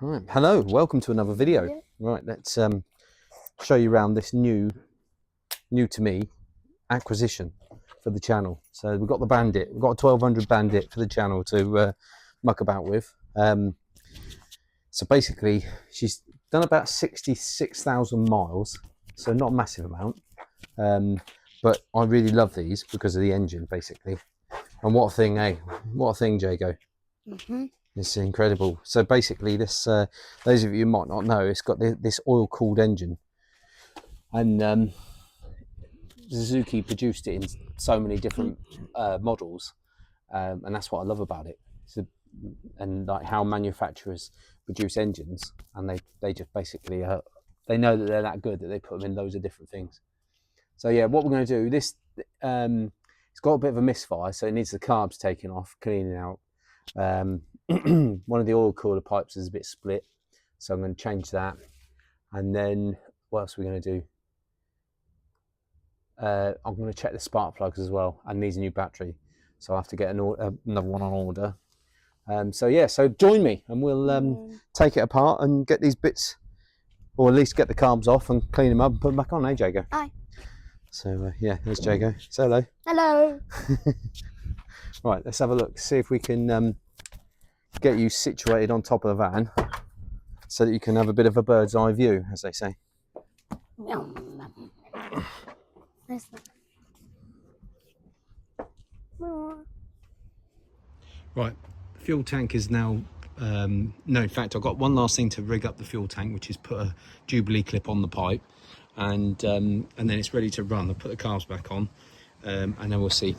All right, hello, welcome to another video. Yeah. Right, let's show you around this new to me acquisition for the channel. So we've got the Bandit, we've got a 1200 Bandit for the channel to muck about with. So basically, she's done about 66,000 miles, so not a massive amount. But I really love these because of the engine, basically. And what a thing, eh? What a thing, Jago. It's incredible. So basically, this those of you who might not know, it's got this oil-cooled engine, and Suzuki produced it in so many different models, and that's what I love about it. And like how manufacturers produce engines, and they just basically they know that they're that good that they put them in loads of different things. So yeah, what we're going to do, this it's got a bit of a misfire, so it needs the carbs taken off, cleaning out. One of the oil cooler pipes is a bit split, so I'm going to change that. And then what else are we going to do? I'm going to check the spark plugs as well, and needs a new battery, so I have to get another one on order. So yeah, so join me and we'll take it apart and get these bits, or at least get the carbs off and clean them up and put them back on, eh, Jago? Aye. So yeah, here's Jago. Say hello. Hello. Right, let's have a look, see if we can get you situated on top of the van so that you can have a bit of a bird's eye view, as they say. Right, fuel tank is now, no, in fact, I've got one last thing to rig up the fuel tank, which is put a Jubilee clip on the pipe, and then it's ready to run. I'll put the carbs back on, and then we'll see.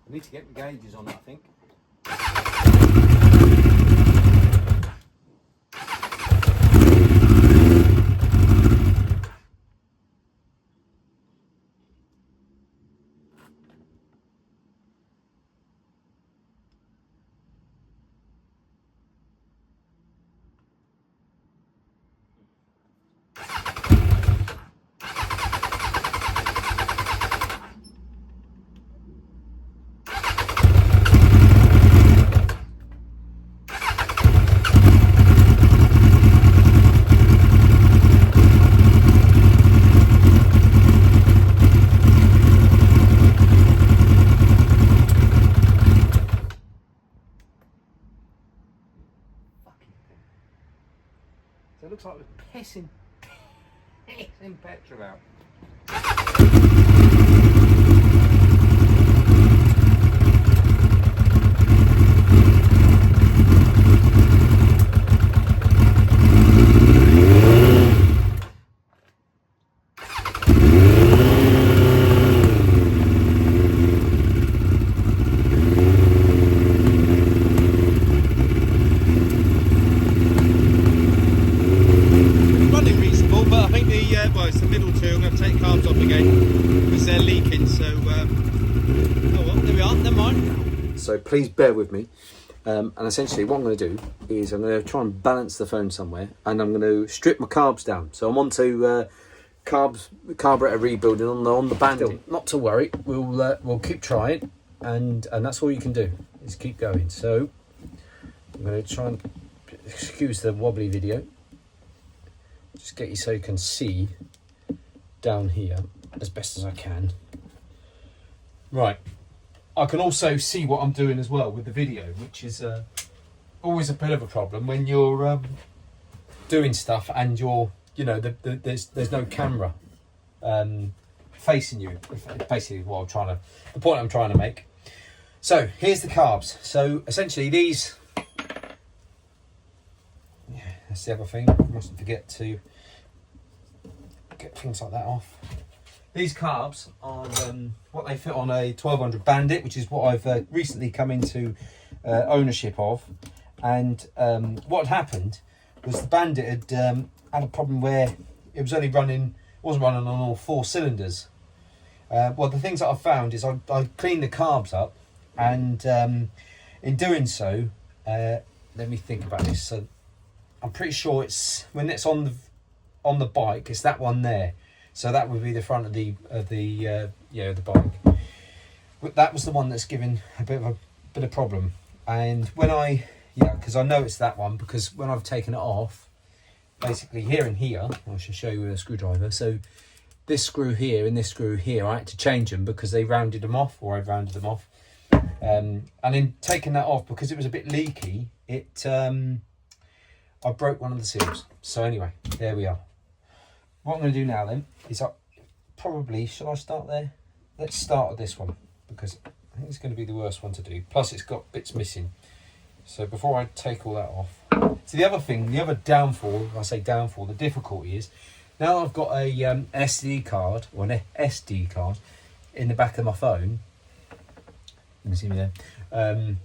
I need to get the gauges on, I think. So it looks like we're pissing petrol out. Well, it's the middle two. I'm going to take carbs off again because they're leaking. So, oh well, there we are. Never mind. So please bear with me. And essentially, what I'm going to do is I'm going to try and balance the phone somewhere, and I'm going to strip my carbs down. So I'm on to carburetor rebuilding on the Bandit. Not to worry, we'll keep trying, and that's all you can do is keep going. So I'm going to try and excuse the wobbly video. Just get you so you can see down here as best as I can. Right, I can also see what I'm doing as well with the video, which is always a bit of a problem when you're doing stuff and you're, you know, there's no camera facing you. Basically, the point I'm trying to make. So here's the carbs. So essentially these. Yeah, that's the other thing. I mustn't forget to get things like that off. These carbs are what they fit on a 1200 Bandit, which is what I've recently come into ownership of. And what had happened was the Bandit had had a problem where it was only wasn't running on all 4 cylinders. Well, the things that I found is I cleaned the carbs up, and in doing so, let me think about this. So I'm pretty sure it's when it's on the bike, it's that one there. So that would be the front of the bike. But that was the one that's giving a bit of problem. And when because I know it's that one, because when I've taken it off, basically here and here, I should show you with a screwdriver. So this screw here and this screw here, I had to change them because they rounded them off, or I rounded them off. And in taking that off, because it was a bit leaky, I broke one of the seals. So anyway, there we are. What I'm going to do now then is should I start there? Let's start at this one, because I think it's going to be the worst one to do. Plus it's got bits missing. So before I take all that off. So the other downfall, I say downfall, the difficulty is, now I've got a SD card, or an SD card, in the back of my phone. You can see me there.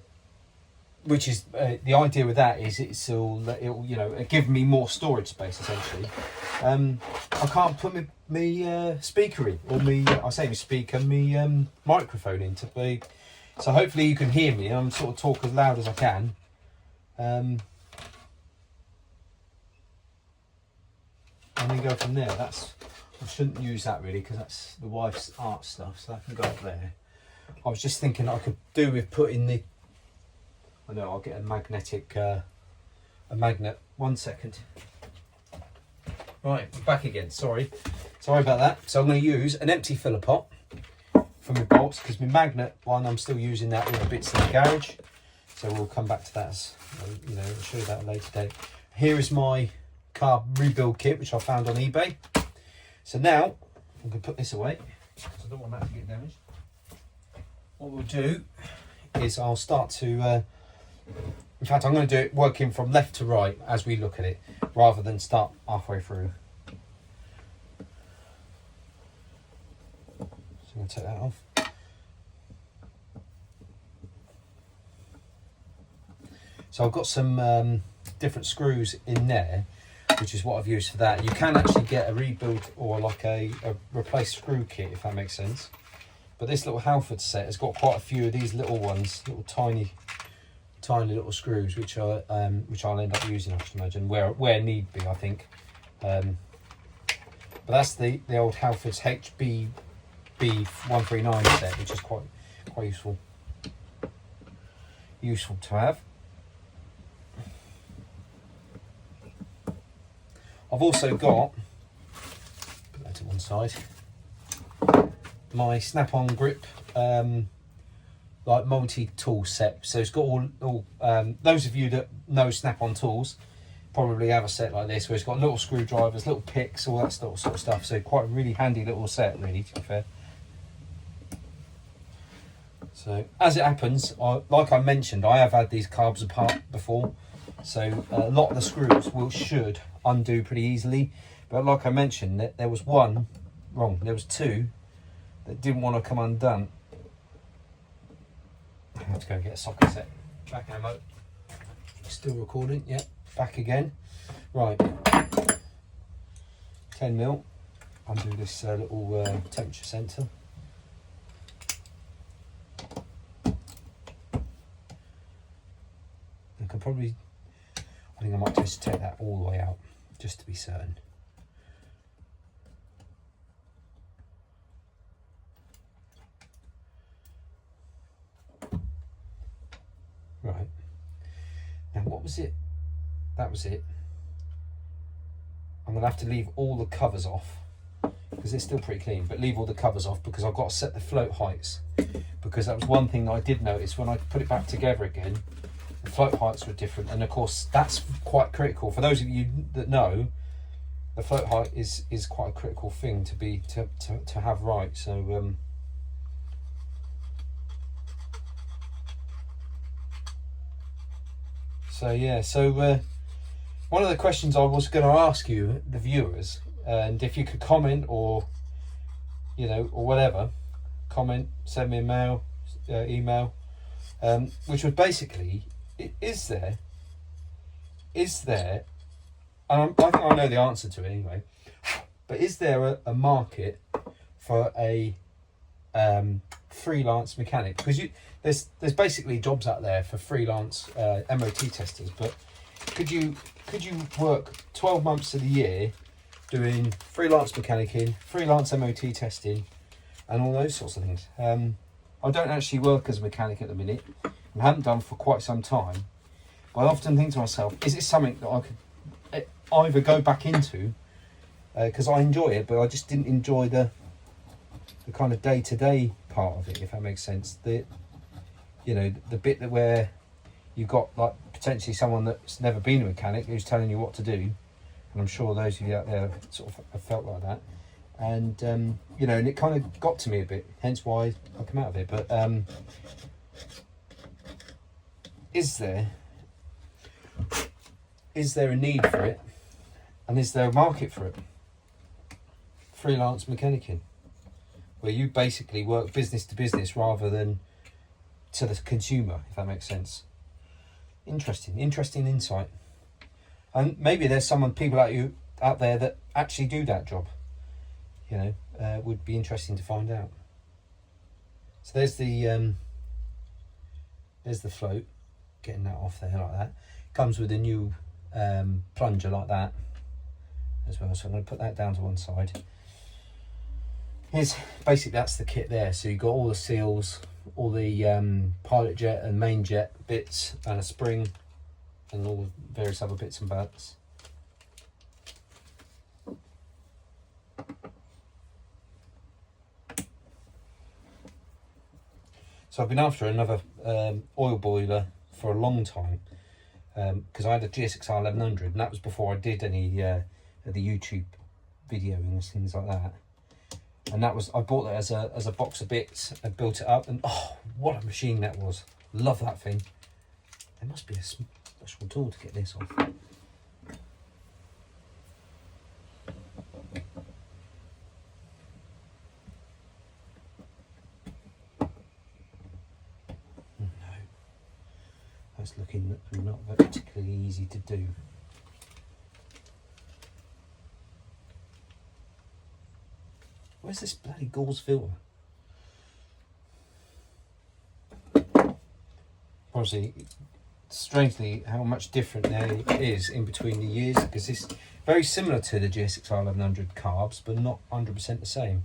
Which is, the idea with that is it'll give me more storage space, essentially. I can't put my speaker in, or my microphone in to play. So hopefully you can hear me, and I'm sort of talk as loud as I can. And then go from there. I shouldn't use that really, because that's the wife's art stuff, so that can go up there. I was just thinking I could do with putting I'll get a magnet. 1 second. Right, back again. Sorry about that. So I'm going to use an empty filler pot for my bolts, because my magnet one, I'm still using that with the bits in the garage. So we'll come back to that. I'll show you that at a later date. Here is my carb rebuild kit, which I found on eBay. So now I'm going to put this away, because I don't want that to get damaged. What we'll do is I'll start to. In fact, I'm going to do it working from left to right as we look at it, rather than start halfway through. So I'm going to take that off. So I've got some different screws in there, which is what I've used for that. You can actually get a rebuild, or like a replace screw kit, if that makes sense. But this little Halford set has got quite a few of these little ones, little tiny little screws, which I'll end up using, I should imagine, where need be, I think. But that's the old Halford's HBB 139 set, which is quite useful to have. I've also got, put that to one side, my snap-on grip like multi-tool set. So it's got all those of you that know snap-on tools probably have a set like this, where it's got little screwdrivers, little picks, all that sort of stuff. So quite a really handy little set, really, to be fair. So as it happens, like I mentioned, I have had these carbs apart before, so a lot of the screws should undo pretty easily. But like I mentioned, there was two that didn't want to come undone. I have to go get a socket set. Back ammo. Still recording, yeah. Back again. Right. 10mm. Undo this little temperature sensor. I think I might just take that all the way out, just to be certain. Right. Now what was it? That was it. I'm going to have to leave all the covers off because it's still pretty clean, but leave all the covers off because I've got to set the float heights, because that was one thing that I did notice when I put it back together again. The float heights were different, and of course that's quite critical. For those of you that know, the float height is quite a critical thing to have right. So one of the questions I was going to ask you, the viewers, and if you could comment or or whatever, comment, send me a mail, email, which was basically, is there, and I think I know the answer to it anyway, but is there a market for a freelance mechanic? Because there's basically jobs out there for freelance MOT testers, but could you work 12 months of the year doing freelance mechanicing, freelance MOT testing, and all those sorts of things? I don't actually work as a mechanic at the minute, and haven't done for quite some time, but I often think to myself, is it something that I could either go back into, because I enjoy it, but I just didn't enjoy the kind of day-to-day part of it, if that makes sense. The bit that where you've got like potentially someone that's never been a mechanic who's telling you what to do, and I'm sure those of you out there sort of have felt like that, and and it kind of got to me a bit, hence why I come out of it. But is there a need for it, and is there a market for it? Freelance mechanicing, where you basically work business to business rather than to the consumer, if that makes sense. Interesting insight. And maybe there's people out there that actually do that job. Would be interesting to find out. So there's the float, getting that off there like that. Comes with a new plunger like that as well. So I'm going to put that down to one side. That's the kit there. So you've got all the seals, all the pilot jet and main jet bits, and a spring, and all the various other bits and bats. So I've been after another oil boiler for a long time, because I had a GSXR 1100, and that was before I did any of the YouTube videoing and things like that. And I bought that as a box of bits and built it up, and oh, what a machine that was. Love that thing. There must be a special tool to get this off. No, that's looking not particularly easy to do. Where's this bloody gauze filter? Obviously, strangely, how much different there is in between the years, because it's very similar to the GSXR 1100 carbs, but not 100% the same.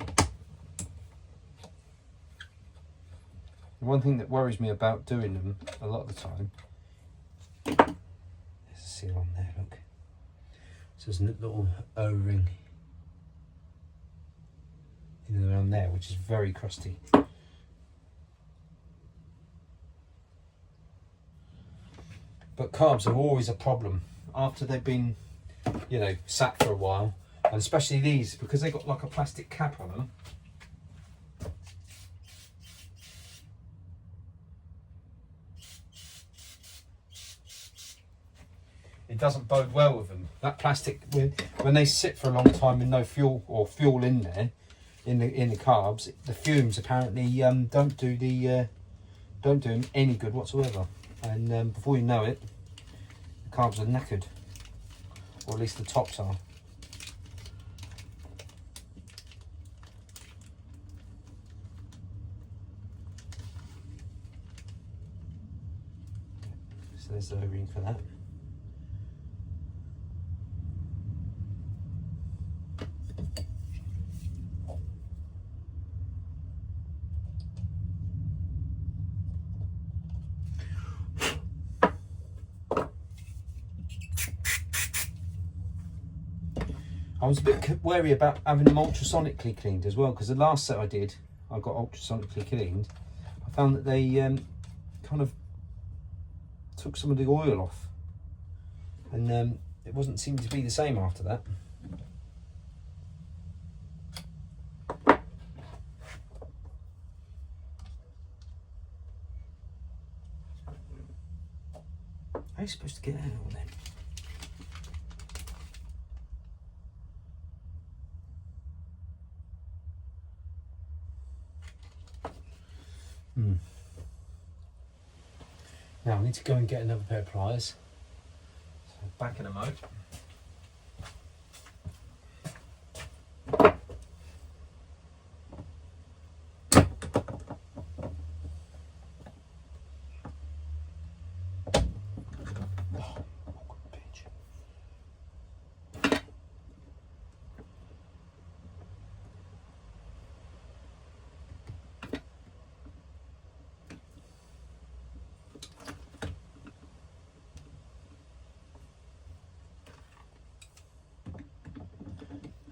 The one thing that worries me about doing them a lot of the time, there's a seal on there, look. So there's a little O-ring around there, which is very crusty. But carbs are always a problem after they've been, sat for a while, and especially these, because they've got like a plastic cap on them. It doesn't bode well with them. That plastic, when they sit for a long time with no fuel in there, in the carbs, the fumes apparently don't do them any good whatsoever, and before you know it, the carbs are knackered, or at least the tops are. So there's the O-ring for that. I was a bit wary about having them ultrasonically cleaned as well, because the last set I did, I got ultrasonically cleaned. I found that they kind of took some of the oil off, and it wasn't seeming to be the same after that. How are you supposed to get out of then? Now I need to go and get another pair of pliers. So back in a moment.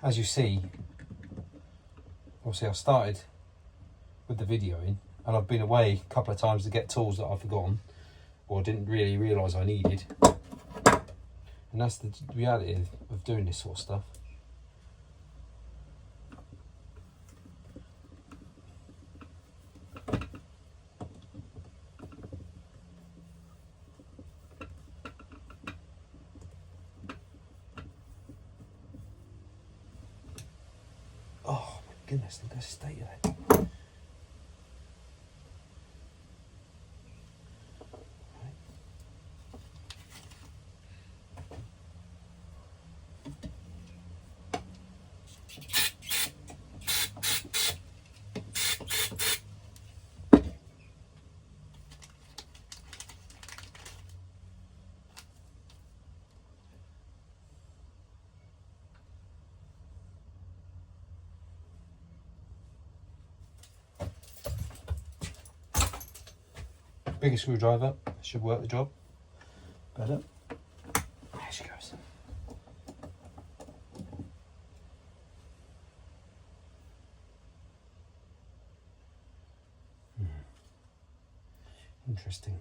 As you see, obviously I started with the videoing, and I've been away a couple of times to get tools that I've forgotten or didn't really realise I needed. And that's the reality of doing this sort of stuff. Oh my goodness, look at the state of it. Bigger screwdriver should work the job better. There she goes. Interesting.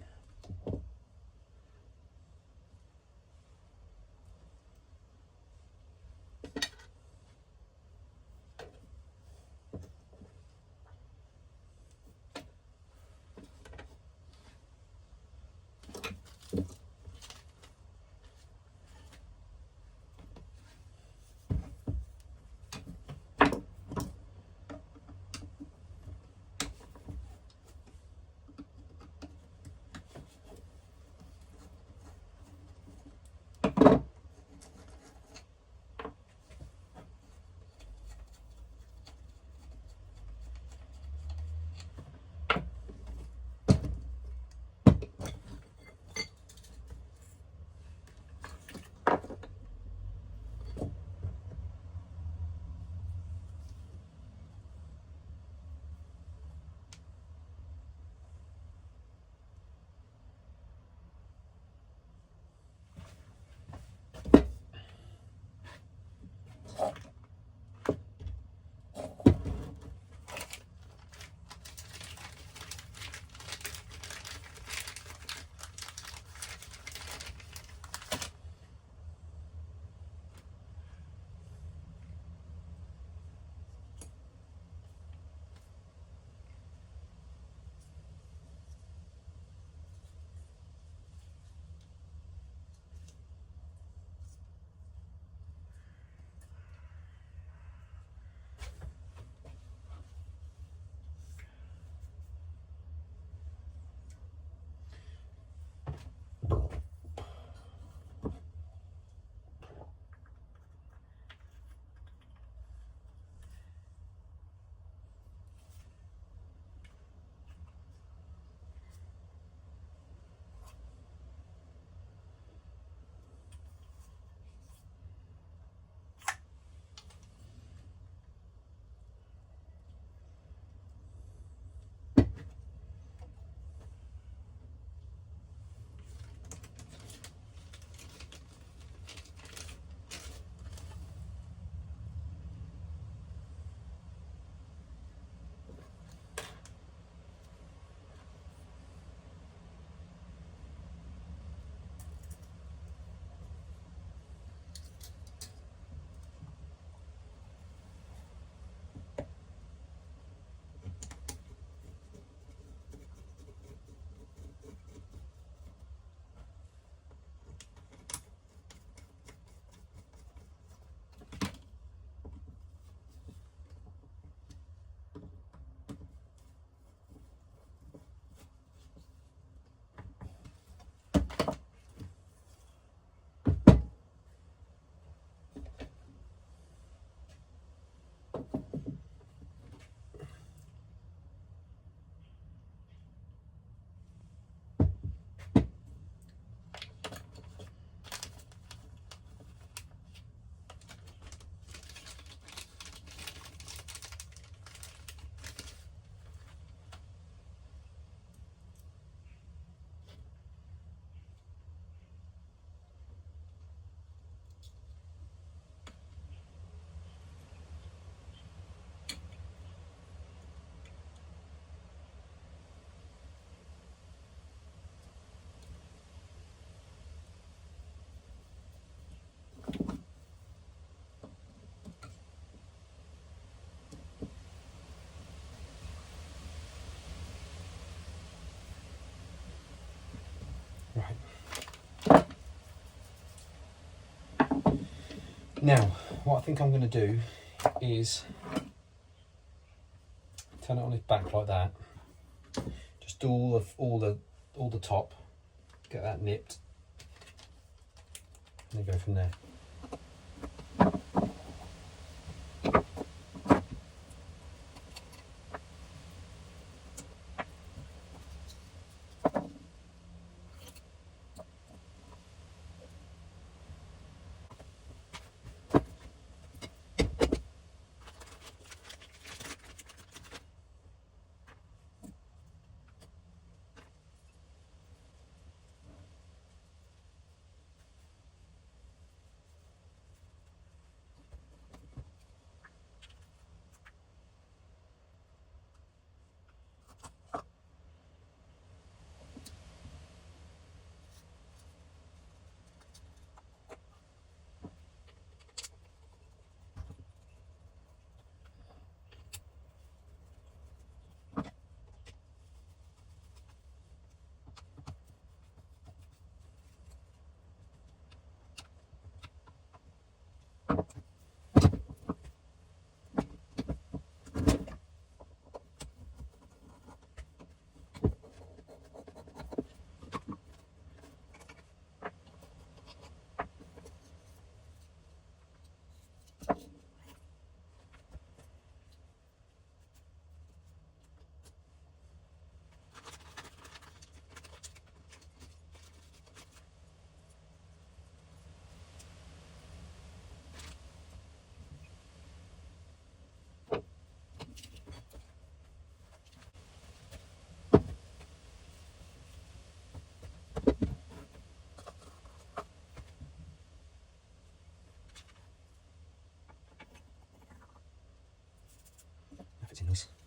Right. Now, what I think I'm going to do is turn it on its back like that. Just do all the top, get that nipped, and then go from there. Everything else.